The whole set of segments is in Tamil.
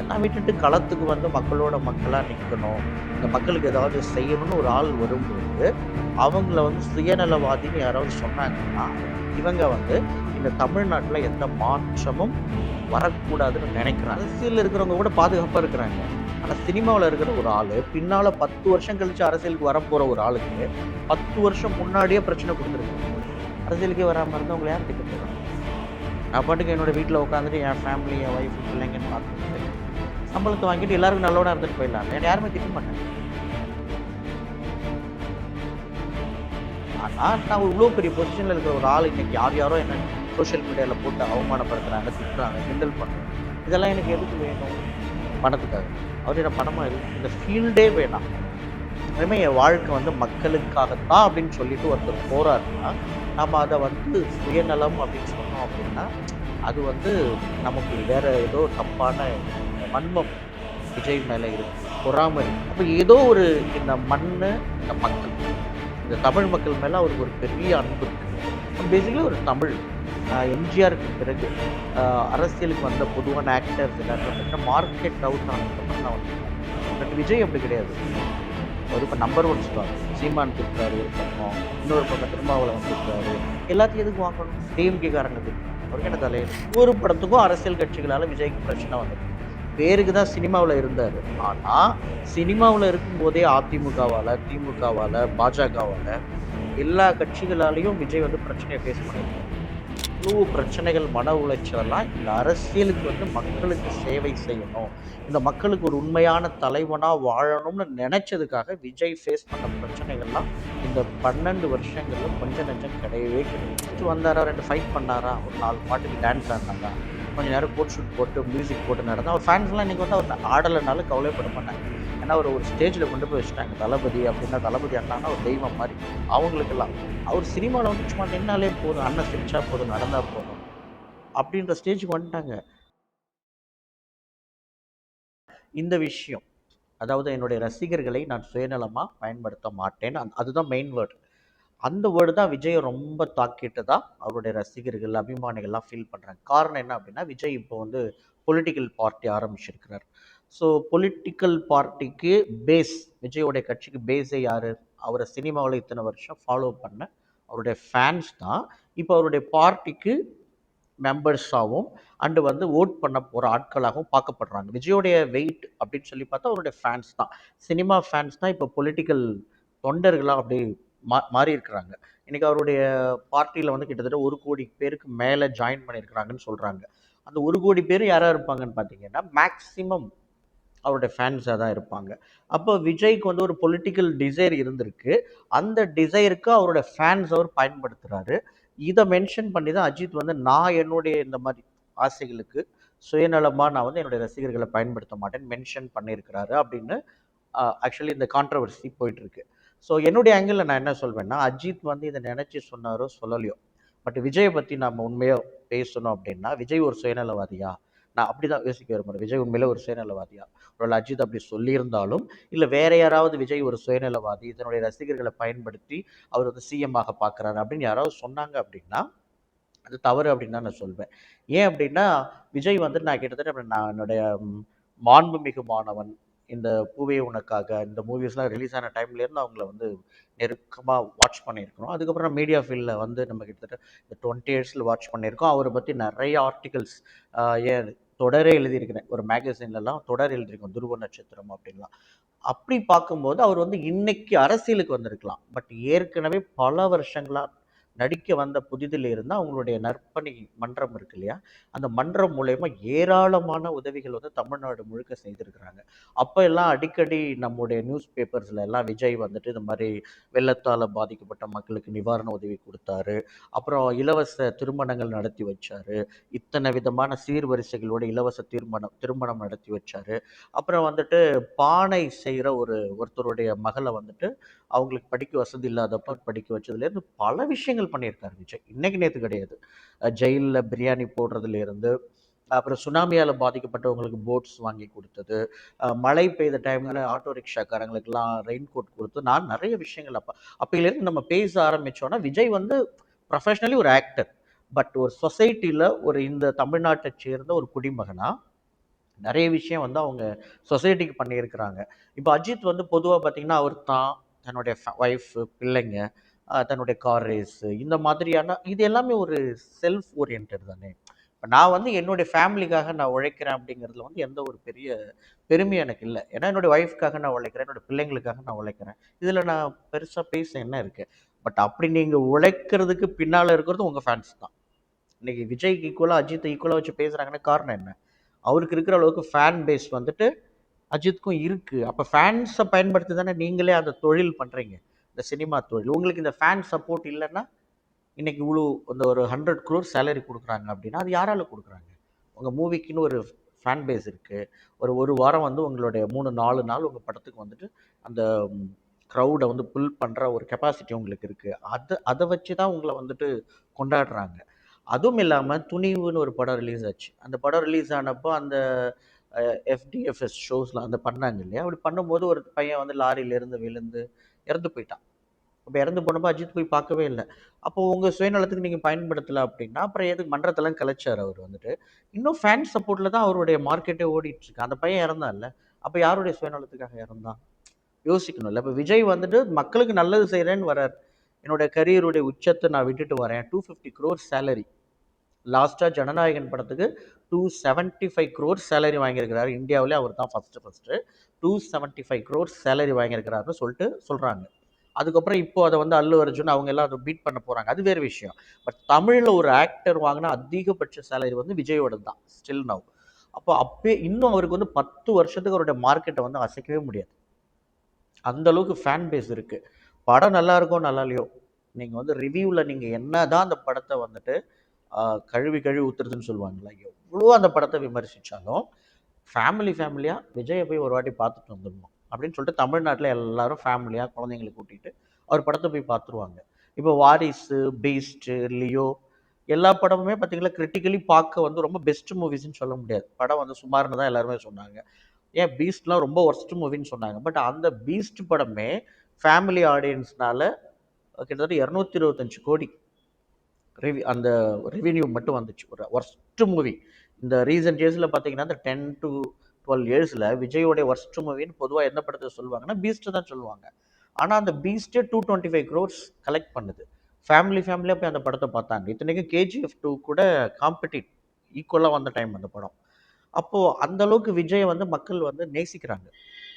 நான் விட்டுட்டு களத்துக்கு வந்து மக்களோட மக்களாக நிற்கணும், இந்த மக்களுக்கு ஏதாவது செய்யணும்னு ஒரு ஆள் வரும்போது அவங்கள வந்து சுயநலவாதின்னு யாராவது சொன்னாங்கன்னா இவங்க வந்து இந்த தமிழ்நாட்டில் எந்த மாற்றமும் வரக்கூடாதுன்னு நினைக்கிறாங்க. அரசியலில் இருக்கிறவங்க கூட பாதுகாப்பாக இருக்கிறாங்க. ஆனால் சினிமாவில் இருக்கிற ஒரு ஆள் பின்னால் 10 வருஷம் கழிச்சு அரசியலுக்கு வரப்போகிற ஒரு ஆளுக்கு 10 வருஷம் முன்னாடியே பிரச்சனை கொடுத்துருக்காங்க. அரசியலுக்கே வராமல் இருந்தால் உங்களை யார் திட்ட போகிறாங்க? நான் பாட்டுக்கு என்னோட வீட்டில் உட்காந்துட்டு என் ஃபேமிலி, என் ஒய்ஃப், பிள்ளைங்கன்னு பார்த்துட்டு சம்பளத்தை வாங்கிட்டு எல்லாருக்கும் நல்லோட இருந்துட்டு போயிடலாம். என்னை யாருமே திட்ட மாட்டாங்க. ஆனால் நான் இவ்வளோ பெரிய பொசிஷனில் இருக்கிற ஒரு ஆள் இன்னைக்கு யாரோ என்ன சோஷியல் மீடியாவில் போட்டு அவமானப்படுத்துகிறாங்க, திட்டுறாங்க, கிண்டல் பண்ணுறாங்க. இதெல்லாம் எனக்கு எதுக்கு வேணும்? பணத்துக்காக. அவர் என்ன பணமாக இல்லை, இந்த ஃபீல்டே வேணாம். இனிமேல் என் வாழ்க்கை வந்து மக்களுக்காகத்தான் அப்படின்னு சொல்லிட்டு ஒருத்தர் போகிறாருன்னா நம்ம அதை வந்து சுயநலம் அப்படின்னு சொன்னோம் அப்படின்னா அது வந்து நமக்கு வேற ஏதோ தப்பான வன்மம் விஜய் மேலே இருக்கு, பொறாமை இருக்கு. அப்போ ஏதோ ஒரு இந்த மண், இந்த மக்கள், இந்த தமிழ் மக்கள் மேலே அவருக்கு ஒரு பெரிய அன்பு இருக்கு. பேசிக்கலி ஒரு தமிழ் எம்ஜிஆருக்கு பிறகு அரசியலுக்கு வந்த பொதுவான ஆக்டர்ஸ் எல்லாரும் பார்த்தீங்கன்னா மார்க்கெட் அவுட் ஆனதுக்கப்புறம் தான் வந்து. பட் விஜய் அப்படி கிடையாது. அவர் இப்போ நம்பர் 1 ஸ்டார். சீமான் திட்டுறாரு ஒரு பக்கம், இன்னொரு பக்கம் திருமாவளவன் திட்டுறாரு. எல்லாத்தையும் எதுக்கு வாங்கணும்? டிஎம்கே காரங்க திட்டுறாங்க. அவருக்கு என்ன தலையில்? ஒவ்வொரு படத்துக்கும் அரசியல் கட்சிகளால் விஜய்க்கு பிரச்சனை வந்தது. பேருக்கு தான் சினிமாவில் இருந்தார். ஆனால் சினிமாவில் இருக்கும்போதே அதிமுகவால், திமுகவால், பாஜகவால் எல்லா கட்சிகளாலையும் விஜய் வந்து பிரச்சனையை ஃபேஸ் பண்ணியிருக்காரு. இவ்வளோ பிரச்சனைகள், மன உளைச்சலாம் இந்த அரசியலுக்கு வந்து மக்களுக்கு சேவை செய்யணும், இந்த மக்களுக்கு ஒரு உண்மையான தலைவனாக வாழணும்னு நினைச்சதுக்காக விஜய் ஃபேஸ் பண்ண பிரச்சனைகள்லாம் இந்த 12 வருஷங்களில் கொஞ்சம் நெஞ்சம் கிடையவே கிடையாது. வந்தாரா, 2 ஃபைட் பண்ணாரா, ஒரு 4 பாட்டுக்கு டான்ஸ் ஆடினாரா, கொஞ்சம் நேரம் கோட் ஷூட் போட்டு மியூசிக் போட்டு நடந்தால் அவர் ஃபேன்ஸ்லாம் இன்றைக்கி வந்து அவர் ஆடலைனாலும் கவலைப்பட மாட்டாங்க. ஏன்னா அவர் ஒரு ஸ்டேஜில் கொண்டு போய் வச்சுட்டாங்க. தளபதி அப்படின்னா தளபதி அண்ணான்னா ஒரு தெய்வம் மாதிரி அவங்களுக்கெல்லாம். அவர் சினிமாவில் வந்து சும்மா நின்னாலே போதும், அண்ணன் சிரிச்சா போதும், நடந்தா போதும் அப்படின்ற ஸ்டேஜுக்கு வந்துட்டாங்க. இந்த விஷயம், அதாவது என்னுடைய ரசிகர்களை நான் சுயநலமாக பயன்படுத்த மாட்டேன், அதுதான் மெயின் வேர்டு. அந்த வேர்டு தான் விஜயை ரொம்ப தாக்கிட்டு தான் அவருடைய ரசிகர்கள், அபிமானிகள்லாம் ஃபீல் பண்ணுறாங்க. காரணம் என்ன அப்படின்னா, விஜய் இப்போ வந்து பொலிட்டிக்கல் பார்ட்டி ஆரம்பிச்சிருக்கிறார். ஸோ பொலிட்டிக்கல் பார்ட்டிக்கு பேஸ், விஜயோடைய கட்சிக்கு பேஸே யார்? அவரை சினிமாவில் இத்தனை வருஷம் ஃபாலோ பண்ண அவருடைய ஃபேன்ஸ் தான் இப்போ அவருடைய பார்ட்டிக்கு மெம்பர்ஸாகவும் அண்டு வந்து ஓட் பண்ண போகிற ஆட்களாகவும் பார்க்கப்படுறாங்க. விஜயோடைய வெயிட் அப்படின்னு சொல்லி பார்த்தா அவருடைய ஃபேன்ஸ் தான். சினிமா ஃபேன்ஸ் தான் இப்போ பொலிட்டிக்கல் தொண்டர்களாக அப்படி மாறி இருக்கிறாங்க. இன்றைக்கி அவருடைய பார்ட்டியில் வந்து கிட்டத்தட்ட 1 கோடி பேருக்கு மேலே ஜாயின் பண்ணியிருக்கிறாங்கன்னு சொல்கிறாங்க. அந்த 1 கோடி பேர் யாராக இருப்பாங்கன்னு பார்த்தீங்கன்னா மேக்ஸிமம் அவருடைய ஃபேன்ஸாக தான் இருப்பாங்க. அப்போ விஜய்க்கு வந்து ஒரு பொலிட்டிக்கல் டிசைர் இருந்திருக்கு. அந்த டிசைருக்கு அவரோட ஃபேன்ஸ் அவர் பயன்படுத்துகிறாரு. இதை மென்ஷன் பண்ணி தான் அஜித் வந்து நான் என்னுடைய இந்த மாதிரி ஆசைகளுக்கு சுயநலமாக நான் வந்து என்னுடைய ரசிகர்களை பயன்படுத்த மாட்டேன்னு மென்ஷன் பண்ணியிருக்கிறாரு அப்படின்னு ஆக்சுவலி இந்த கான்ட்ரவர்சி போயிட்டுருக்கு. ஸோ என்னுடைய ஆங்கிளில் நான் என்ன சொல்வேன்னா, அஜித் வந்து இதை நினச்சி சொன்னாரோ சொல்லலையோ, பட் விஜயை பற்றி நம்ம உண்மையாக பேசணும் அப்படின்னா, விஜய் ஒரு சுயநலவாதியா? நான் அப்படி தான் யோசிக்க விரும்புகிறேன். விஜய் உண்மையிலே ஒரு சுயநலவாதியா? ஒருவேளை அஜித் அப்படி சொல்லியிருந்தாலும், இல்லை வேற யாராவது விஜய் ஒரு சுயநலவாதி, இதனுடைய ரசிகர்களை பயன்படுத்தி அவர் வந்து சிஎம்மாக பார்க்குறாரு அப்படின்னு யாராவது சொன்னாங்க அப்படின்னா, அது தவறு அப்படின்னு தான் நான் சொல்வேன். ஏன் அப்படின்னா, விஜய் வந்து நான் கிட்டத்தட்ட நான் என்னுடைய மாண்புமிகு மாணவன், இந்த பூவே உனக்காக, இந்த மூவிஸ்லாம் ரிலீஸ் ஆன டைம்லேருந்து அவங்கள வந்து நெருக்கமாக வாட்ச் பண்ணியிருக்கிறோம். அதுக்கப்புறம் மீடியா ஃபீல்டில் வந்து நம்ம கிட்டத்தட்ட இந்த 20 இயர்ஸில் வாட்ச் பண்ணியிருக்கோம். அவரை பற்றி நிறைய ஆர்டிகல்ஸ், ஏன் தொடரே எழுதியிருக்கிறேன். ஒரு மேகசின்லலாம் தொடர் எழுதியிருக்கோம், துருவ நட்சத்திரம் அப்படின்லாம். அப்படி பார்க்கும்போது அவர் வந்து இன்னைக்கு அரசியலுக்கு வந்திருக்கலாம். பட் ஏற்கனவே பல வருஷங்களா நடிக்க வந்த புதிதில் இருந்து அவங்களுடைய நற்பணி மன்றம் இருக்கு இல்லையா, அந்த மன்றம் மூலயமா ஏராளமான உதவிகள் வந்து தமிழ்நாடு முழுக்க செய்திருக்கிறாங்க. அப்போ எல்லாம் அடிக்கடி நம்முடைய நியூஸ் பேப்பர்ஸில் எல்லாம் விஜய் வந்துட்டு இந்த மாதிரி வெள்ளத்தால் பாதிக்கப்பட்ட மக்களுக்கு நிவாரண உதவி கொடுத்தாரு, அப்புறம் இலவச திருமணங்கள் நடத்தி வச்சாரு, இத்தனை விதமான சீர்வரிசைகளோட இலவச திருமணம் நடத்தி வச்சாரு. அப்புறம் வந்துட்டு பானை செய்கிற ஒருத்தருடைய மகளை வந்துட்டு அவங்களுக்கு படிக்க வசதி இல்லாதப்ப படிக்க வச்சதுலேருந்து பல விஷயங்கள் பண்ணியிருக்காரு விஜய். இன்னைக்கு நேற்று கிடையாது. ஜெயிலில் பிரியாணி போடுறதுலேருந்து, அப்புறம் சுனாமியால் பாதிக்கப்பட்டவங்களுக்கு போட்ஸ் வாங்கி கொடுத்தது, மழை பெய்த டைமில் ஆட்டோ ரிக்ஷாக்காரங்களுக்கெல்லாம் ரெயின் கோட் கொடுத்து, நான் நிறைய விஷயங்கள் அப்போலேருந்து நம்ம பேச ஆரம்பித்தோன்னா, விஜய் வந்து ப்ரொஃபஷ்னலி ஒரு ஆக்டர். பட் ஒரு சொசைட்டியில் இந்த தமிழ்நாட்டை சேர்ந்த ஒரு குடிமகனா நிறைய விஷயம் வந்து அவங்க சொசைட்டிக்கு பண்ணியிருக்கிறாங்க. இப்போ அஜித் வந்து பொதுவாக பார்த்தீங்கன்னா, அவர் தான் தன்னுடைய ஒய்ஃபு, பிள்ளைங்க, தன்னுடைய கார் ரேஸு இந்த மாதிரியான இது எல்லாமே ஒரு செல்ஃப் ஓரியன்டட் தானே. இப்போ நான் வந்து என்னுடைய ஃபேமிலிக்காக நான் உழைக்கிறேன் அப்படிங்கிறதுல வந்து எந்த ஒரு பெரிய பெருமையும் எனக்கு இல்லை. ஏன்னா என்னுடைய ஒய்ஃப்காக நான் உழைக்கிறேன், என்னோட பிள்ளைங்களுக்காக நான் உழைக்கிறேன். இதில் நான் பெருசாக பேச என்ன இருக்குது? பட் அப்படி நீங்கள் உழைக்கிறதுக்கு பின்னால் இருக்கிறது உங்கள் ஃபேன்ஸ் தான். இன்னைக்கு விஜய்க்கு ஈக்குவலாக அஜித் ஈக்குவலாக வச்சு பேசுகிறாங்கன்னா காரணம் என்ன? அவருக்கு இருக்கிற அளவுக்கு ஃபேன் பேஸ் வந்துட்டு அஜித்துக்கும் இருக்குது. அப்போ ஃபேன்ஸை பயன்படுத்தி தானே நீங்களே அந்த தொழில் பண்ணுறீங்க, இந்த சினிமா தொழில். உங்களுக்கு இந்த ஃபேன் சப்போர்ட் இல்லைன்னா இன்னைக்கு இவ்வளோ அந்த ஒரு 100 crore சேலரி கொடுக்குறாங்க அப்படின்னா அது யாரால கொடுக்குறாங்க? உங்கள் மூவிக்குன்னு ஒரு ஃபேன் பேஸ் இருக்குது. ஒரு வாரம் வந்து உங்களுடைய 3-4 நாள் உங்கள் படத்துக்கு வந்துட்டு அந்த க்ரௌடை வந்து புல் பண்ணுற ஒரு கெப்பாசிட்டி உங்களுக்கு இருக்குது. அதை வச்சு தான் உங்களை வந்துட்டு கொண்டாடுறாங்க. அதுவும் இல்லாமல் துணிவுன்னு ஒரு படம் ரிலீஸ் ஆச்சு. அந்த படம் ரிலீஸ் ஆனப்போ அந்த எஃப்டிஎஃப்எஸ் ஷோஸ்லாம் அந்த பண்ணாங்க இல்லையா? அப்படி பண்ணும்போது ஒரு பையன் வந்து லாரியிலேருந்து விழுந்து இறந்து போயிட்டான். அப்போ இறந்து போனப்போ அஜித் போய் பார்க்கவே இல்லை. அப்போ உங்கள் சுயநலத்துக்கு நீங்கள் பயன்படுத்தலை அப்படின்னா அப்புறம் எதுக்கு மன்றத்தெல்லாம் கலைச்சார் அவர் வந்துட்டு. இன்னும் ஃபேன் சப்போர்ட்டில் தான் அவருடைய மார்க்கெட்டே ஓடிட்டுருக்கு. அந்த பையன் இறந்தான்ல, அப்போ யாருடைய சுயநலத்துக்காக இறந்தான்? யோசிக்கணும்ல. இப்போ விஜய் வந்துட்டு மக்களுக்கு நல்லது செய்கிறேன்னு வரார். என்னோட கரியருடைய உச்சத்தை நான் விட்டுட்டு வரேன். 250 crore சேலரி. லாஸ்ட்டாக ஜனநாயகன் படத்துக்கு 275 crore சேலரி வாங்கியிருக்கிறாரு. இந்தியாவிலே அவர் தான் ஃபஸ்ட்டு 275 crore சேலரி வாங்கியிருக்கிறாருன்னு சொல்லிட்டு சொல்கிறாங்க. அதுக்கப்புறம் இப்போ அதை வந்து அல்லு அர்ஜுன் அவங்க எல்லாம் அதை பீட் பண்ண போகிறாங்க, அது வேறு விஷயம். பட் தமிழில் ஒரு ஆக்டர் வாங்கினா அதிகபட்ச சேலரி வந்து விஜயோட தான் ஸ்டில் நவ். அப்போ இன்னும் அவருக்கு வந்து 10 வருஷத்துக்கு அவருடைய மார்க்கெட்டை வந்து அசைக்கவே முடியாது. அந்த அளவுக்கு ஃபேன் பேஸ் இருக்குது. படம் நல்லா இருக்கோ நல்லா இல்லையோ, நீங்கள் வந்து ரிவ்யூவில் நீங்கள் என்ன தான் அந்த படத்தை வந்துட்டு கழுவி கழுவி ஊத்துறதுன்னு சொல்லுவாங்களா, எவ்வளோ அந்த படத்தை விமர்சித்தாலும் ஃபேமிலியாக விஜயை போய் ஒரு வாட்டி பார்த்துட்டு வந்துடணும் அப்படின்னு சொல்லிட்டு தமிழ்நாட்டில் எல்லாரும் ஃபேமிலியாக குழந்தைங்களை கூட்டிகிட்டு அவர் படத்தை போய் பார்த்துருவாங்க. இப்போ வாரிசு, பீஸ்ட்டு, லியோ எல்லா படமுமே பார்த்தீங்கன்னா கிரிட்டிக்கலி பார்க்க வந்து ரொம்ப பெஸ்ட் மூவிஸ்ன்னு சொல்ல முடியாது. படம் வந்து சுமார்னு தான் எல்லாருமே சொன்னாங்க. ஏன் பீஸ்ட்லாம் ரொம்ப ஒர்ஸ்ட் மூவின்னு சொன்னாங்க. பட் அந்த பீஸ்ட் படமே ஃபேமிலி ஆடியன்ஸ்னால கிட்டத்தட்ட 225 கோடி அந்த ரெவின்யூ மட்டும் வந்துச்சு. ஒரு ஒர்ஸ்ட் மூவி. இந்த ரீசன்ட் இயர்ஸில் பார்த்தீங்கன்னா இந்த 10 to 12 இயர்ஸில் விஜயோடைய ஒர்ஸ்ட் மூவின்னு பொதுவாக எந்த படத்தை சொல்லுவாங்கன்னா பீஸ்ட்டு தான் சொல்லுவாங்க. ஆனால் அந்த பீஸ்ட்டே 225 crores கலெக்ட் பண்ணுது. ஃபேமிலியாக போய் அந்த படத்தை பார்த்தாங்க. இத்தனைக்கும் கேஜிஎஃப் 2 கூட காம்படிட் ஈக்குவலாக வந்த டைம் அந்த படம். அப்போது அந்த அளவுக்கு விஜயை வந்து மக்கள் வந்து நேசிக்கிறாங்க.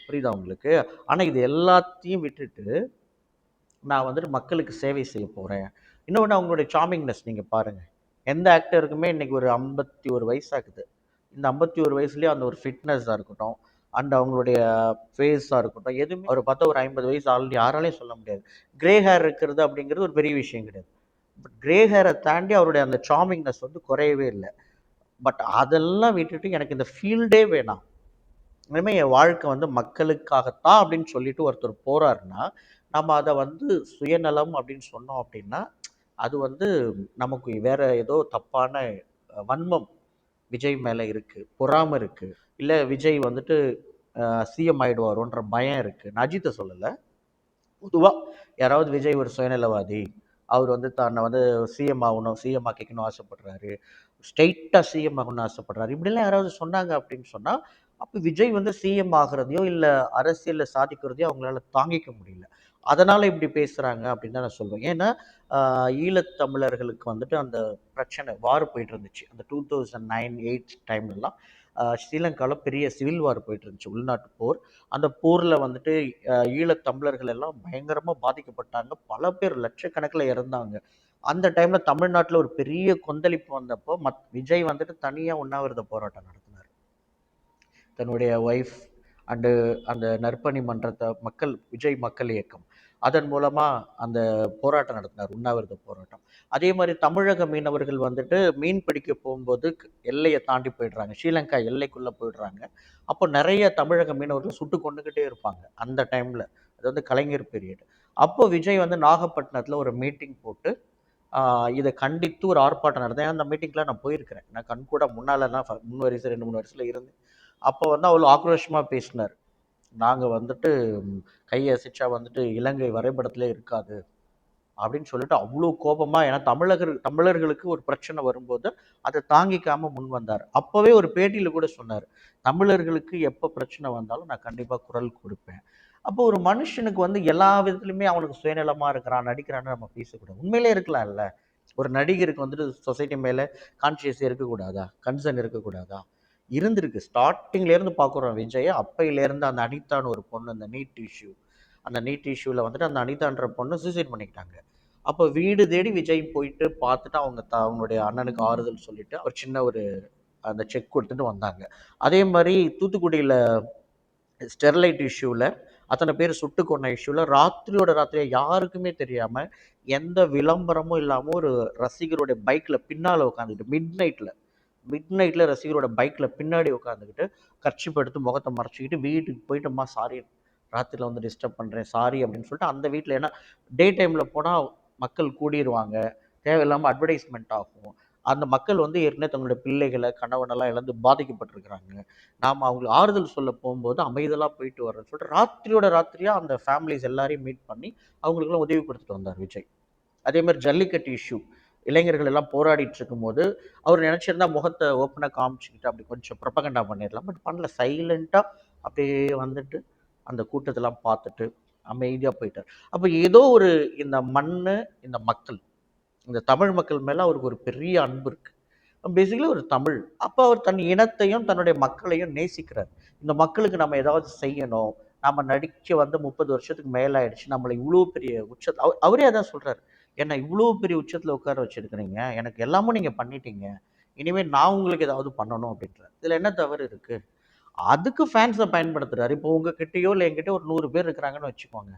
புரியுதா உங்களுக்கு? ஆனால் இது எல்லாத்தையும் விட்டுட்டு நான் வந்துட்டு மக்களுக்கு சேவை செய்ய போகிறேன். இன்னொன்று அவங்களுடைய சார்மிங்னஸ் நீங்கள் பாருங்கள். எந்த ஆக்டருக்குமே இன்றைக்கி ஒரு 51 வயசாகுது. இந்த 51 வயசுலேயே அந்த ஒரு ஃபிட்னஸாக இருக்கட்டும், அண்ட் அவங்களுடைய ஃபேஸாக இருக்கட்டும், எதுவுமே அவர் பார்த்தா ஒரு 50 வயசு ஆல்ரெடி யாராலையும் சொல்ல முடியாது. கிரே ஹேர் இருக்கிறது அப்படிங்கிறது ஒரு பெரிய விஷயம் கிடையாது. பட் கிரே ஹேரை தாண்டி அவருடைய அந்த சார்மிங்னஸ் வந்து குறையவே இல்லை. பட் அதெல்லாம் விட்டுட்டு எனக்கு இந்த ஃபீல்டே வேணாம், இனிமேல் என் வாழ்க்கை வந்து மக்களுக்காகத்தான் அப்படின்னு சொல்லிட்டு ஒருத்தர் போகிறாருன்னா நம்ம அதை வந்து சுயநலம் அப்படின்னு சொன்னோம் அப்படின்னா அது வந்து நமக்கு வேற ஏதோ தப்பான வன்மம் விஜய் மேலே இருக்குது, பொறாமை இருக்குது, இல்லை விஜய் வந்துட்டு சிஎம் ஆயிடுவாரோன்ற பயம் இருக்குது. நான் அஜித்தை சொல்லலை, பொதுவாக யாராவது விஜய் ஒரு சுயநலவாதி, அவர் வந்து தன்னை வந்து சிஎம் ஆகணும், சிஎம் ஆக்கிக்கணும் ஆசைப்படுறாரு, ஸ்ட்ரெயிட்டாக சிஎம் ஆகணும்னு ஆசைப்படுறாரு, இப்படிலாம் யாராவது சொன்னாங்க அப்படின்னு சொன்னால் அப்போ விஜய் வந்து சிஎம் ஆகிறதையோ இல்லை அரசியலில் சாதிக்கிறதையோ அவங்களால தாங்கிக்க முடியல. அதனால் இப்படி பேசுகிறாங்க அப்படின்னு தான் நான் சொல்லுவேன். ஏன்னா ஈழத்தமிழர்களுக்கு வந்துட்டு அந்த பிரச்சனை வார் போயிட்டு இருந்துச்சு. அந்த 2009-8 டைம்லலாம் ஸ்ரீலங்காவில் பெரிய சிவில் வார் போயிட்டு இருந்துச்சு, உள்நாட்டு போர். அந்த போரில் வந்துட்டு ஈழத்தமிழர்கள் எல்லாம் பயங்கரமாக பாதிக்கப்பட்டாங்க. பல பேர் லட்சக்கணக்கில் இறந்தாங்க. அந்த டைமில் தமிழ்நாட்டில் ஒரு பெரிய கொந்தளிப்பு வந்தப்போ விஜய் வந்துட்டு தனியாக உண்ணாவிரத போராட்டம் நடத்தினார். தன்னுடைய ஒய்ஃப் அண்டு அந்த நற்பணி மன்றத்தை விஜய் மக்கள் இயக்கம் அதன் மூலமாக அந்த போராட்டம் நடத்தினார், உண்ணாவிரத போராட்டம். அதே மாதிரி தமிழக மீனவர்கள் வந்துட்டு மீன் பிடிக்க போகும்போது எல்லையை தாண்டி போயிடுறாங்க, ஸ்ரீலங்கா எல்லைக்குள்ளே போயிடுறாங்க. அப்போ நிறைய தமிழக மீனவர்கள் சுட்டு கொண்டுக்கிட்டே இருப்பாங்க அந்த டைமில். அது வந்து கலைஞர் பீரியட். அப்போ விஜய் வந்து நாகப்பட்டினத்தில் ஒரு மீட்டிங் போட்டு இதை கண்டித்து ஒரு ஆர்ப்பாட்டம் நடந்தேன். அந்த மீட்டிங்கில் நான் போயிருக்கிறேன். நான் கண்கூட முன்னாலலாம் 3 வயசு 2-3 வயசில் இருந்தேன். அப்போ வந்து அவ்வளோ ஆக்ரோஷமாக பேசினார். நாங்கள் வந்துட்டு கையை அசைச்சா வந்துட்டு இலங்கை வரைபடத்திலே இருக்காது அப்படின்னு சொல்லிட்டு அவ்வளோ கோபமாக, ஏன்னா தமிழர்களுக்கு ஒரு பிரச்சனை வரும்போது அதை தாங்கிக்காமல் முன் வந்தார். அப்போவே ஒரு பேட்டியில் கூட சொன்னார், தமிழர்களுக்கு எப்போ பிரச்சனை வந்தாலும் நான் கண்டிப்பாக குரல் கொடுப்பேன். அப்போ ஒரு மனுஷனுக்கு வந்து எல்லா விதத்துலையுமே அவனுக்கு சுயநலமாக இருக்கிறான், நடிக்கிறான்னு நம்ம பேசக்கூடாது. உண்மையிலே இருக்கலாம்ல. ஒரு நடிகருக்கு வந்துட்டு சொசைட்டி மேலே கான்சியஸ் இருக்கக்கூடாதா, கன்சர்ன் இருக்கக்கூடாதா? இருந்திருக்கு. ஸ்டார்டிங்லேருந்து பார்க்குறோம் விஜய். அப்பையிலேருந்து அந்த அனிதான்னு ஒரு பொண்ணு, அந்த நீட் இஷ்யூ, அந்த நீட் இஷ்யூவில் வந்துட்டு அந்த அனிதான்ற பொண்ணு சூசைட் பண்ணிக்கிட்டாங்க. அப்போ வீடு தேடி விஜய் போயிட்டு பார்த்துட்டு அவங்களுடைய அண்ணனுக்கு ஆறுதல் சொல்லிட்டு அவர் சின்ன ஒரு அந்த செக் கொடுத்துட்டு வந்தாங்க. அதே மாதிரி தூத்துக்குடியில் ஸ்டெர்லைட் இஷ்யூவில் அத்தனை பேர் சுட்டு கொண்ட இஷ்யூவில் ராத்திரியோட ராத்திரியாக யாருக்குமே தெரியாமல் எந்த விளம்பரமும் இல்லாமல் ஒரு ரசிகருடைய பைக்கில் பின்னால் உட்காந்துக்கிட்டு மிட் நைட்டில் ரசிகரோட பைக்கில் பின்னாடி உட்காந்துக்கிட்டு கர்ச்சிப் எடுத்து முகத்தை மறைச்சிக்கிட்டு வீட்டுக்கு போயிட்டோம்மா, சாரி ராத்திரியில் வந்து டிஸ்டர்ப் பண்ணுறேன், சாரி அப்படின்னு சொல்லிட்டு அந்த வீட்டில், ஏன்னா டே டைமில் போனால் மக்கள் கூடிடுவாங்க, தேவையில்லாமல் அட்வர்டைஸ்மெண்ட் ஆகும். அந்த மக்கள் வந்து ஏற்கனவே தங்களுடைய பிள்ளைகளை கணவனெல்லாம் இழந்து பாதிக்கப்பட்டிருக்கிறாங்க. நாம் அவங்களுக்கு ஆறுதல் சொல்ல போகும்போது அமைதலாக போயிட்டு வர்றேன்னு சொல்லிட்டு ராத்திரியோட ராத்திரியாக அந்த ஃபேமிலிஸ் எல்லாரையும் மீட் பண்ணி அவங்களுக்குலாம் உதவி கொடுத்துட்டு வந்தார் விஜய். அதே மாதிரி ஜல்லிக்கட்டு இஷ்யூ, இளைஞர்கள் எல்லாம் போராடிட்டு இருக்கும்போது அவர் நினச்சிருந்தா முகத்தை ஓப்பனாக காமிச்சிக்கிட்டு அப்படி கொஞ்சம் ப்ரொபகண்டா பண்ணிடலாம். பட் பண்ணல, சைலண்ட்டாக அப்படியே வந்துட்டு அந்த கூட்டத்தெல்லாம் பார்த்துட்டு அமைதியாக போயிட்டார். அப்போ ஏதோ ஒரு இந்த மண், இந்த மக்கள், இந்த தமிழ் மக்கள் மேலே அவருக்கு ஒரு பெரிய அன்பு இருக்குது. பேசிக்கலி ஒரு தமிழ். அப்போ அவர் தன் இனத்தையும் தன்னுடைய மக்களையும் நேசிக்கிறார். இந்த மக்களுக்கு நம்ம ஏதாவது செய்யணும். நம்ம நடிக்க வந்து 30 வருஷத்துக்கு மேலே ஆயிடுச்சு. நம்மளை இவ்வளோ பெரிய உச்சத்தை அவரே அதான் சொல்கிறார், என்னை இவ்வளோ பெரிய உச்சத்தில் உட்கார வச்சுருக்கிறீங்க, எனக்கு எல்லாமும் நீங்கள் பண்ணிட்டீங்க, இனிமேல் நான் உங்களுக்கு ஏதாவது பண்ணணும் அப்படின்றார். இதில் என்ன தவறு இருக்குது? அதுக்கு ஃபேன்ஸை பயன்படுத்துகிறார். இப்போ உங்ககிட்டயோ இல்லை என்கிட்ட ஒரு 100 பேர் இருக்கிறாங்கன்னு வச்சுக்கோங்க.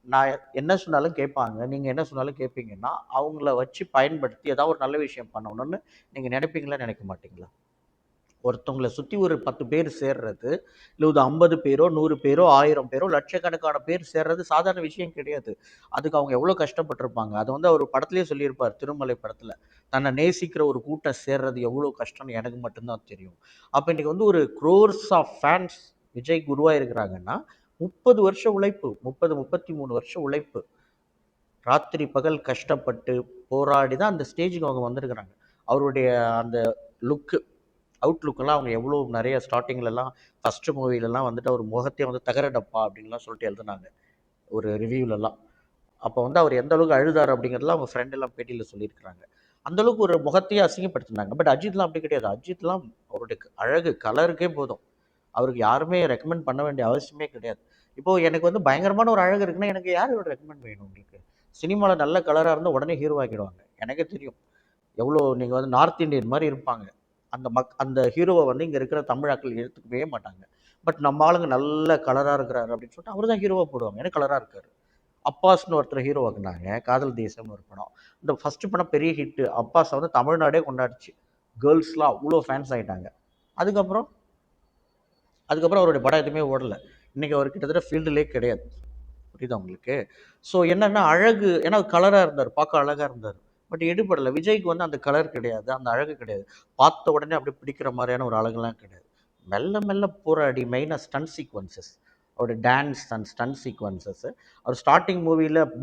நான் என்ன சொன்னாலும் கேட்பாங்க, நீங்கள் என்ன சொன்னாலும் கேட்பீங்கன்னா அவங்கள வச்சு பயன்படுத்தி ஏதாவது ஒரு நல்ல விஷயம் பண்ணணும்னு நீங்கள் நினைப்பீங்களா, நினைக்க மாட்டீங்களா? ஒருத்தவங்களை சுற்றி ஒரு 10 பேர் சேர்றது, இல்லை ஒரு 50 பேரோ 100 பேரோ 1000 பேரோ லட்சக்கணக்கான பேர் சேர்றது சாதாரண விஷயம் கிடையாது. அதுக்கு அவங்க எவ்வளோ கஷ்டப்பட்டிருப்பாங்க. அதை வந்து அவர் படத்துலேயே சொல்லியிருப்பார், திருமலை படத்தில். தன்னை நேசிக்கிற ஒரு கூட்டம் சேர்றது எவ்வளோ கஷ்டம்னு எனக்கு மட்டும்தான் தெரியும். அப்போ இன்றைக்கி வந்து ஒரு க்ரோர்ஸ் ஆஃப் ஃபேன்ஸ் விஜய்க்கு உருவாயிருக்கிறாங்கன்னா 30 வருஷம் உழைப்பு, 33 வருஷம் உழைப்பு, ராத்திரி பகல் கஷ்டப்பட்டு போராடி தான் அந்த ஸ்டேஜுக்கு அவங்க வந்திருக்கிறாங்க. அவருடைய அந்த லுக்கு, அவுட்லுக்கெல்லாம் அவங்க எவ்வளோ நிறைய ஸ்டார்டிங்லலாம் ஃபஸ்ட்டு மூவிலலாம் வந்துட்டு அவர் முகத்தையே வந்து தகர டப்பா அப்படின்லாம் சொல்லிட்டு எழுதுனாங்க ஒரு ரிவ்யூலலாம். அப்போ வந்து அவர் எந்த அளவுக்கு அழுதார் அப்படிங்கிறதுலாம் அவங்க ஃப்ரெண்ட் எல்லாம் பேட்டியில் சொல்லியிருக்கிறாங்க. அந்தளவுக்கு ஒரு முகத்தையே அசிங்கப்படுத்தினாங்க. பட் அஜித்லாம் அப்படி கிடையாது. அஜித்லாம் அவருடைய அழகு கலருக்கே போதும், அவருக்கு யாருமே ரெக்கமெண்ட் பண்ண வேண்டிய அவசியமே கிடையாது. இப்போது எனக்கு வந்து பயங்கரமான ஒரு அழகு இருக்குன்னா எனக்கு யார் ரெக்கமெண்ட் வேணும் உங்களுக்கு? சினிமாவில் நல்ல கலராக இருந்தால் உடனே ஹீரோ ஆக்கிடுவாங்க. எனக்கே தெரியும் எவ்வளோ நீங்கள் வந்து நார்த் இந்தியன் மாதிரி இருப்பாங்க. அந்த ஹீரோவை வந்து இங்கே இருக்கிற தமிழாக்கள் எடுத்துக்கவே மாட்டாங்க. பட் நம்ம ஆளுங்க நல்ல கலராக இருக்கிறாரு அப்படின்னு சொல்லிட்டு அவர் தான் ஹீரோவாக போடுவாங்க. ஏன்னா கலராக இருக்காரு. அப்பாஸ்னு ஒருத்தர் ஹீரோ ஆக்குனாங்க, காதல் தேசம்னு ஒரு படம். இந்த ஃபஸ்ட்டு படம் பெரிய ஹிட்டு. அப்பாஸை வந்து தமிழ்நாடே கொண்டாடிச்சு. கேர்ள்ஸ்லாம் அவ்வளோ ஃபேன்ஸ் ஆகிட்டாங்க. அதுக்கப்புறம் அதுக்கப்புறம் அவருடைய படம் எதுவுமே ஓடலை. இன்றைக்கி அவர் கிட்டத்தட்ட ஃபீல்டுலேயே கிடையாது. புரியுதா உங்களுக்கு? ஸோ என்னென்னா அழகு, ஏன்னா கலராக இருந்தார், பார்க்க அழகாக இருந்தார். பட் எடுபடலை. விஜய்க்கு வந்து அந்த கலர் கிடையாது, அந்த அழகு கிடையாது. பார்த்த உடனே அப்படியே பிடிக்கிற மாதிரியான ஒரு அழகுலாம் கிடையாது. மெல்ல மெல்ல போராடி மெயினாக ஸ்டன் சீக்வன்சஸ், அவருடைய டான்ஸ் அண்ட் ஸ்டன் சீக்வன்சஸ், அவர் ஸ்டார்டிங்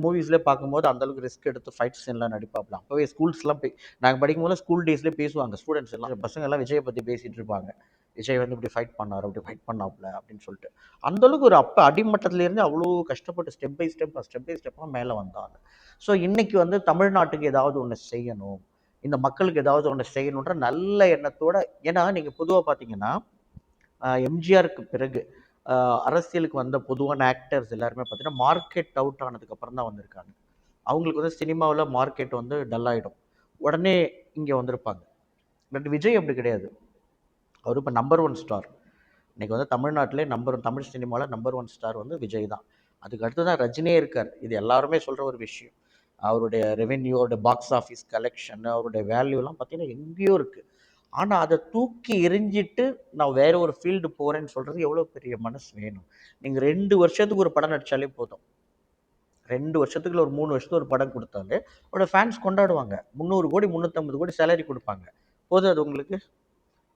மூவிஸ்லேயே பார்க்கும்போது அந்தளவுக்கு ரிஸ்க் எடுத்து ஃபைட் சீன்லாம் நடிப்பாப்ல. அப்போவே ஸ்கூல்ஸ்லாம் நாங்கள் படிக்கும்போது ஸ்கூல் டேஸ்லேயே பேசுவாங்க ஸ்டூடெண்ட்ஸ் எல்லாம், பசங்க எல்லாம் விஜயை பற்றி பேசிகிட்டு இருப்பாங்க. விஜய் வந்து இப்படி ஃபைட் பண்ணார், அப்படி ஃபைட் பண்ணாப்புல அப்படின்னு சொல்லிட்டு. அந்தளவுக்கு ஒரு அப்போ அடிமட்டத்துலேருந்து அவ்வளோ கஷ்டப்பட்டு ஸ்டெப் பை ஸ்டெப்பாக மேலே வந்தாங்க. ஸோ இன்றைக்கி வந்து தமிழ்நாட்டுக்கு ஏதாவது ஒன்று செய்யணும், இந்த மக்களுக்கு ஏதாவது ஒன்று செய்யணுன்ற நல்ல எண்ணத்தோட. ஏன்னா நீங்கள் பொதுவாக பார்த்தீங்கன்னா எம்ஜிஆருக்கு பிறகு அரசியலுக்கு வந்த பொதுவான ஆக்டர்ஸ் எல்லாருமே பார்த்தீங்கன்னா மார்க்கெட் அவுட் ஆனதுக்கப்புறம் தான் வந்திருக்காங்க. அவங்களுக்கு வந்து சினிமாவில் மார்க்கெட் வந்து டல் ஆகிடும், உடனே இங்கே வந்திருப்பாங்க. பட் விஜய் அப்படி கிடையாது. அவர் இப்போ நம்பர் 1 ஸ்டார். இன்றைக்கி வந்து தமிழ்நாட்டிலே தமிழ் சினிமாவில் நம்பர் 1 ஸ்டார் வந்து விஜய் தான். அதுக்கு அடுத்து தான் ரஜினியே இருக்கார். இது எல்லாருமே சொல்கிற ஒரு விஷயம். அவருடைய ரெவென்யூ, அவருடைய பாக்ஸ் ஆஃபீஸ் கலெக்ஷன், அவருடைய வேல்யூலாம் பார்த்தீங்கன்னா எங்கேயோ இருக்குது. ஆனால் அதை தூக்கி எறிஞ்சிட்டு நான் வேற ஒரு ஃபீல்டு போகிறேன்னு சொல்கிறது எவ்வளோ பெரிய மனசு வேணும்? நீங்கள் 2 வருஷத்துக்கு ஒரு படம் நடித்தாலே போதும். 2 வருஷத்துக்கு இல்லை ஒரு 3 வருஷத்துக்கு ஒரு படம் கொடுத்தாலே அவரோட ஃபேன்ஸ் கொண்டாடுவாங்க. 300 கோடி 350 கோடி சேலரி கொடுப்பாங்க. போதும் அது உங்களுக்கு?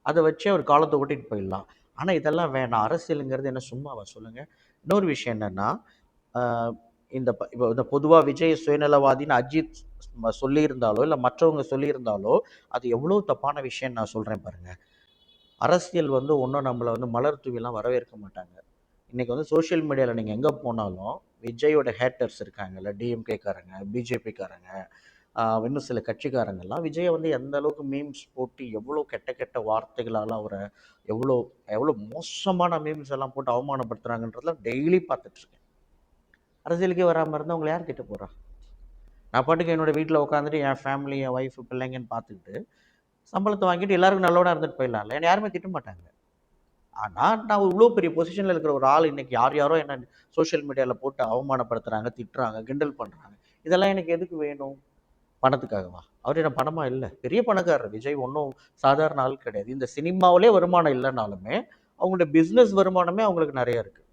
அதை வச்சே ஒரு காலத்தை ஓட்டிகிட்டு போயிடலாம். ஆனால் இதெல்லாம் வேணாம். அரசியலுங்கிறது என்ன சும்மாவா சொல்லுங்கள்? இன்னொரு விஷயம் என்னென்னா, இப்போ இந்த பொதுவாக விஜய் சுயநலவாதின்னு அஜித் சொல்லியிருந்தாலோ இல்லை மற்றவங்க சொல்லியிருந்தாலோ அது எவ்வளோ தப்பான விஷயம் நான் சொல்கிறேன் பாருங்க. அரசியல் வந்து ஒன்றும் நம்மளை வந்து மலர் தூவிலாம் வரவேற்க மாட்டாங்க. இன்றைக்கி வந்து சோஷியல் மீடியாவில் நீங்கள் எங்கே போனாலும் விஜயோட ஹேட்டர்ஸ் இருக்காங்கல்ல, டிஎம்கேக்காரங்க, பிஜேபிக்காரங்க, இன்னும் சில கட்சிக்காரங்கள்லாம் விஜயை வந்து எந்த அளவுக்கு மீம்ஸ் போட்டு எவ்வளோ கெட்ட கெட்ட வார்த்தைகளால் அவரை எவ்வளோ எவ்வளோ மோசமான மீம்ஸ் எல்லாம் போட்டு அவமானப்படுத்துகிறாங்கன்றதெல்லாம் டெய்லி பார்த்துட்ருக்கேன். அரசியலுக்கே வராமல் இருந்தால் அவங்களை யார் திட்ட போகிறா? நான் பாட்டுக்கு என்னோடய வீட்டில் உட்காந்துட்டு என் ஃபேமிலி, என் ஒய்ஃபு, பிள்ளைங்கன்னு பார்த்துக்கிட்டு சம்பளத்தை வாங்கிட்டு எல்லாருக்கும் நல்லவனாக இருந்துட்டு போயிடலாம்ல. என்னை யாருமே திட்ட மாட்டாங்க. ஆனால் நான் இவ்வளோ பெரிய பொசிஷனில் இருக்கிற ஒரு ஆள் இன்றைக்கி யார் யாரோ என்ன சோஷியல் மீடியாவில் போட்டு அவமானப்படுத்துகிறாங்க, திட்டுறாங்க, கிண்டல் பண்ணுறாங்க. இதெல்லாம் எனக்கு எதுக்கு வேணும்? பணத்துக்காகவா? அவர் என்ன பணமா இல்லை? பெரிய பணக்காரர் விஜய், ஒன்றும் சாதாரண ஆள் கிடையாது. இந்த சினிமாவிலே வருமானம் இல்லைனாலுமே அவங்களுடைய பிஸ்னஸ் வருமானமே அவங்களுக்கு நிறைய இருக்குது.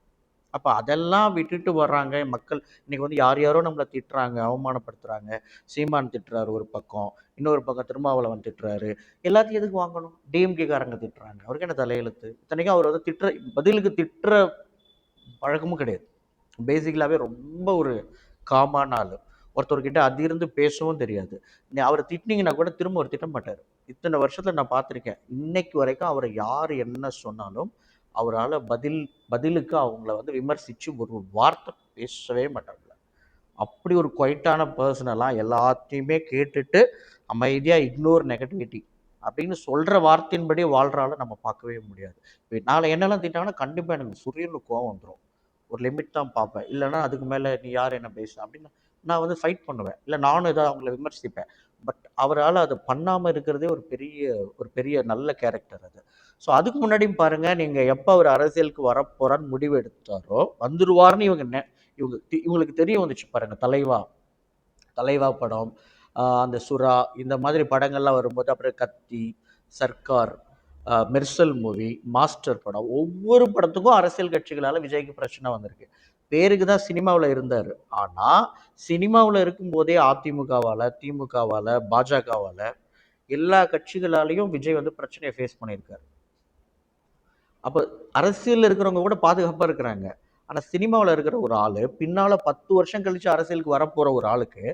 அப்போ அதெல்லாம் விட்டுட்டு வர்றாங்க மக்கள். இன்றைக்கி வந்து யார் யாரோ நம்மளை திட்டுறாங்க, அவமானப்படுத்துகிறாங்க. சீமான் திட்டுறாரு ஒரு பக்கம், இன்னொரு பக்கம் திருமாவளவன் திட்டுறாரு. எல்லாத்தையும் எதுக்கு வாங்கணும்? டிஎம்கேக்காரங்க திட்டுறாங்க, அவருக்கு என்ன தலையெழுத்து? இத்தனைக்கும் அவர் வந்து பதிலுக்கு திட்டுற பழக்கமும் கிடையாது. பேசிக்கலாகவே ரொம்ப ஒரு காமான ஆள். ஒருத்தர்கிட்ட அதிர்ந்து பேசவும் தெரியாது. அவரை திட்டினீங்கன்னா கூட திரும்ப அவர் திட்ட மாட்டார். இத்தனை வருஷத்தில் நான் பார்த்துருக்கேன். இன்னைக்கு வரைக்கும் அவரை யார் என்ன சொன்னாலும் அவரால் பதிலுக்கு அவங்கள வந்து விமர்சித்து ஒரு வார்த்தை பேசவே மாட்டாங்க. அப்படி ஒரு குவைட்டான பர்சனலாக எல்லாத்தையுமே கேட்டுட்டு அமைதியாக இக்னோர் நெகட்டிவிட்டி அப்படின்னு சொல்கிற வார்த்தையின்படி வாழ்கிறால நம்ம பார்க்கவே முடியாது. இப்போ நாளை என்னெல்லாம் திட்டாங்கன்னா கண்டிப்பாக எனக்கு சுரியன்னு கோவம் வந்துடும். ஒரு லிமிட் தான் பார்ப்பேன். இல்லைனா அதுக்கு மேலே நீ யார் என்ன பேச அப்படின்னு நான் வந்து ஃபைட் பண்ணுவேன். இல்லை நானும் ஏதாவது அவங்கள விமர்சிப்பேன். பட் அவரால் அதை பண்ணாமல் இருக்கிறதே ஒரு பெரிய நல்ல கேரக்டர் அது. ஸோ அதுக்கு முன்னாடியும் பாருங்கள், நீங்கள் எப்போ அவர் அரசியலுக்கு வரப்போகிறான்னு முடிவு எடுத்தாரோ வந்துடுவார்னு இவங்களுக்கு தெரிய வந்துச்சு பாருங்கள். தலைவா படம், அந்த சுறா, இந்த மாதிரி படங்கள்லாம் வரும்போது, அப்புறம் கத்தி, சர்க்கார், மெர்சல் மூவி, மாஸ்டர் படம், ஒவ்வொரு படத்துக்கும் அரசியல் கட்சிகளால் விஜய்க்கு பிரச்சனை வந்திருக்கு. பேருக்கு தான் சினிமாவில் இருந்தார். ஆனால் சினிமாவில் இருக்கும்போதே அதிமுகவால், திமுகவால், பாஜகவால் எல்லா கட்சிகளாலையும் விஜய் வந்து பிரச்சனையை ஃபேஸ் பண்ணியிருக்காரு. அப்போ அரசியலில் இருக்கிறவங்க கூட பாதுகாப்பாக இருக்கிறாங்க. ஆனால் சினிமாவில் இருக்கிற ஒரு ஆள் பின்னால் 10 வருஷம் கழித்து அரசியலுக்கு வரப்போகிற ஒரு ஆளுக்கு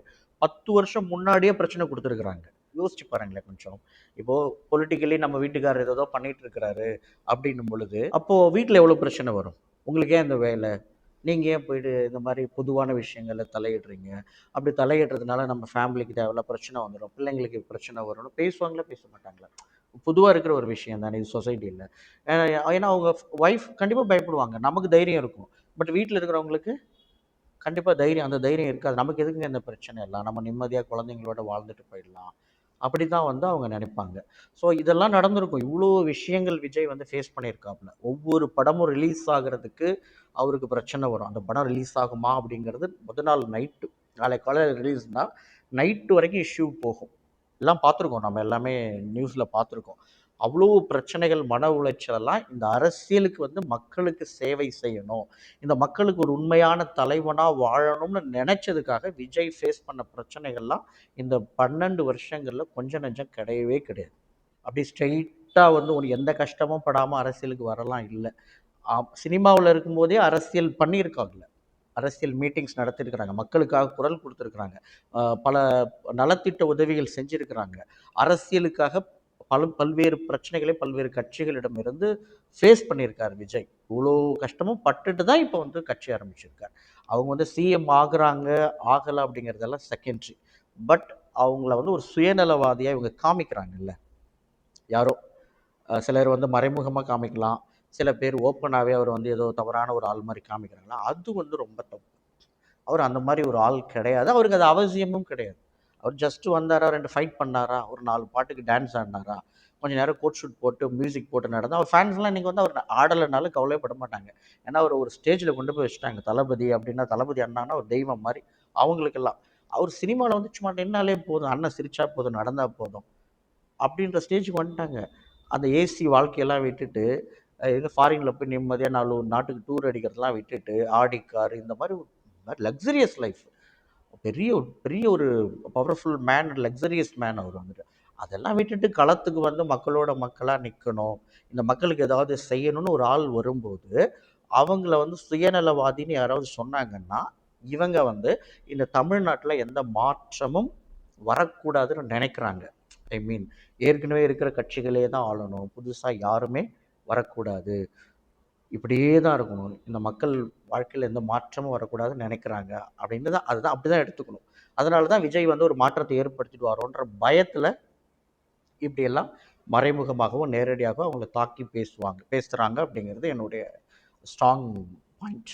10 வருஷம் முன்னாடியே பிரச்சனை கொடுத்துருக்குறாங்க. யோசிச்சு பாருங்களேன் கொஞ்சம். இப்போது பொலிட்டிக்கலி நம்ம வீட்டுக்காரர் ஏதோ பண்ணிகிட்டு இருக்கிறாரு அப்படின்னும் பொழுது அப்போது வீட்டில் எவ்வளோ பிரச்சனை வரும்? உங்களுக்கு ஏன் இந்த வேலை? நீங்கள் ஏன் போயிட்டு இந்த மாதிரி பொதுவான விஷயங்களில் தலையிடுறீங்க? அப்படி தலையிடுறதுனால நம்ம ஃபேமிலிக்கு தேவையில்ல பிரச்சனை வந்துடும், பிள்ளைங்களுக்கு பிரச்சனை வரும்னு பேசுவாங்களா பேச மாட்டாங்களா? பொதுவாக இருக்கிற ஒரு விஷயம் தானே இது சொசைட்டியில். ஏன்னா அவங்க ஒய்ஃப் கண்டிப்பாக பயப்படுவாங்க, நமக்கு தைரியம் இருக்கும். பட் வீட்டில் இருக்கிறவங்களுக்கு கண்டிப்பாக அந்த தைரியம் இருக்காது. நமக்கு எதுக்குங்க இந்த பிரச்சனை எல்லாம், நம்ம நிம்மதியாக குழந்தைங்களோட வாழ்ந்துட்டு போயிடலாம் அப்படி தான் வந்து அவங்க நினைப்பாங்க. ஸோ இதெல்லாம் நடந்திருக்கும். இவ்வளோ விஷயங்கள் விஜய் வந்து ஃபேஸ் பண்ணியிருக்காப்புல. ஒவ்வொரு படமும் ரிலீஸ் ஆகிறதுக்கு அவருக்கு பிரச்சனை வரும். அந்த படம் ரிலீஸ் ஆகுமா அப்படிங்கிறது முதல் நாள் நைட்டு, நாளை காலையில் ரிலீஸ்னால் நைட்டு வரைக்கும் இஷ்யூ போகும். எல்லாம் பார்த்துருக்கோம், நம்ம எல்லாமே நியூஸில் பார்த்துருக்கோம். அவ்வளோ பிரச்சனைகள், மன உளைச்சலெல்லாம் இந்த அரசியலுக்கு வந்து மக்களுக்கு சேவை செய்யணும், இந்த மக்களுக்கு ஒரு உண்மையான தலைவனாக வாழணும்னு நினச்சதுக்காக விஜய் ஃபேஸ் பண்ண பிரச்சனைகள்லாம் இந்த 12 வருஷங்களில் கொஞ்சம் நெஞ்சம் கிடையவே கிடையாது. அப்படி ஸ்ட்ரெயிட்டாக வந்து உனக்கு எந்த கஷ்டமும் படாமல் அரசியலுக்கு வரலாம் இல்லை. சினிமாவில் இருக்கும்போதே அரசியல் பண்ணியிருக்காங்கல்ல, அரசியல் மீட்டிங்ஸ் நடத்தியிருக்கிறாங்க, மக்களுக்காக குரல் கொடுத்துருக்குறாங்க, பல நலத்திட்ட உதவிகள் செஞ்சுருக்கிறாங்க. அரசியலுக்காக பல்வேறு பிரச்சனைகளை பல்வேறு கட்சிகளிடமிருந்து ஃபேஸ் பண்ணியிருக்கார் விஜய். இவ்வளோ கஷ்டமும் பட்டுட்டு தான் இப்போ வந்து கட்சி ஆரம்பிச்சிருக்கார். அவங்க வந்து சிஎம் ஆகுறாங்க ஆகலை அப்படிங்கிறதெல்லாம் செகண்ட்ரி. பட் அவங்கள வந்து ஒரு சுயநலவாதியாக இவங்க காமிக்கிறாங்கல்ல யாரோ. சிலர் வந்து மறைமுகமாக காமிக்கலாம், சில பேர் ஓப்பனாகவே அவர் வந்து ஏதோ தவறான ஒரு ஆள் மாதிரி காமிக்கிறாங்களா, அது வந்து ரொம்ப தப்பு. அவர் அந்த மாதிரி ஒரு ஆள் கிடையாது, அவருக்கு அது அவசியமும் கிடையாது. அவர் ஜஸ்ட்டு வந்தாரா, 2 ஃபைட் பண்ணாரா, ஒரு 4 பாட்டுக்கு டான்ஸ் ஆடினாரா, கொஞ்சம் நேரம் கோட் ஷூட் போட்டு மியூசிக் போட்டு நடந்தால் அவர் ஃபேன்ஸ்லாம் இன்றைக்கி வந்து அவர் ஆடலைனாலும் கவலைப்பட மாட்டாங்க. ஏன்னா அவர் ஒரு ஸ்டேஜில் கொண்டு போய் வச்சுட்டாங்க. தளபதி அப்படின்னா, தளபதி அண்ணான்னா ஒரு தெய்வம் மாதிரி அவங்களுக்கெல்லாம். அவர் சினிமாவில் வந்து சும்மா நின்னாலே போதும், அண்ணன் சிரிச்சா போதும், நடந்தால் போதும் அப்படின்ற ஸ்டேஜுக்கு வந்துட்டாங்க. அந்த ஏசி வாழ்க்கையெல்லாம் விட்டுட்டு எங்கே ஃபாரினில் போய் நிம்மதியாக நாட்டுக்கு டூர் அடிக்கிறதெல்லாம் விட்டுட்டு ஆடி கார் இந்த மாதிரி லக்ஸரியஸ் லைஃப். பெரிய பெரிய ஒரு பவர்ஃபுல் மேன், லக்ஸரியஸ் மேன் அவர் வந்துட்டு. அதெல்லாம் விட்டுட்டு களத்துக்கு வந்து மக்களோட மக்களாக நிற்கணும், இந்த மக்களுக்கு ஏதாவது செய்யணும்னு ஒரு ஆள் வரும்போது அவங்கள வந்து சுயநலவாதின்னு யாராவது சொன்னாங்கன்னா இவங்க வந்து இந்த தமிழ்நாட்டில் எந்த மாற்றமும் வரக்கூடாதுன்னு நினைக்கிறாங்க. ஐ மீன் ஏற்கனவே இருக்கிற கட்சிகளே தான் ஆளணும், புதுசாக யாருமே வரக்கூடாது, இப்படியே தான் இருக்கணும், இந்த மக்கள் வாழ்க்கையில் எந்த மாற்றமும் வரக்கூடாதுன்னு நினைக்கிறாங்க அப்படின்னு தான், அதுதான் அப்படி தான் எடுத்துக்கணும். அதனால தான் விஜய் வந்து ஒரு மாற்றத்தை ஏற்படுத்திடுவாரோன்ற பயத்தில் இப்படியெல்லாம் மறைமுகமாகவும் நேரடியாகவும் அவங்கள தாக்கி பேசுகிறாங்க அப்படிங்கிறது என்னுடைய ஸ்ட்ராங் பாயிண்ட்.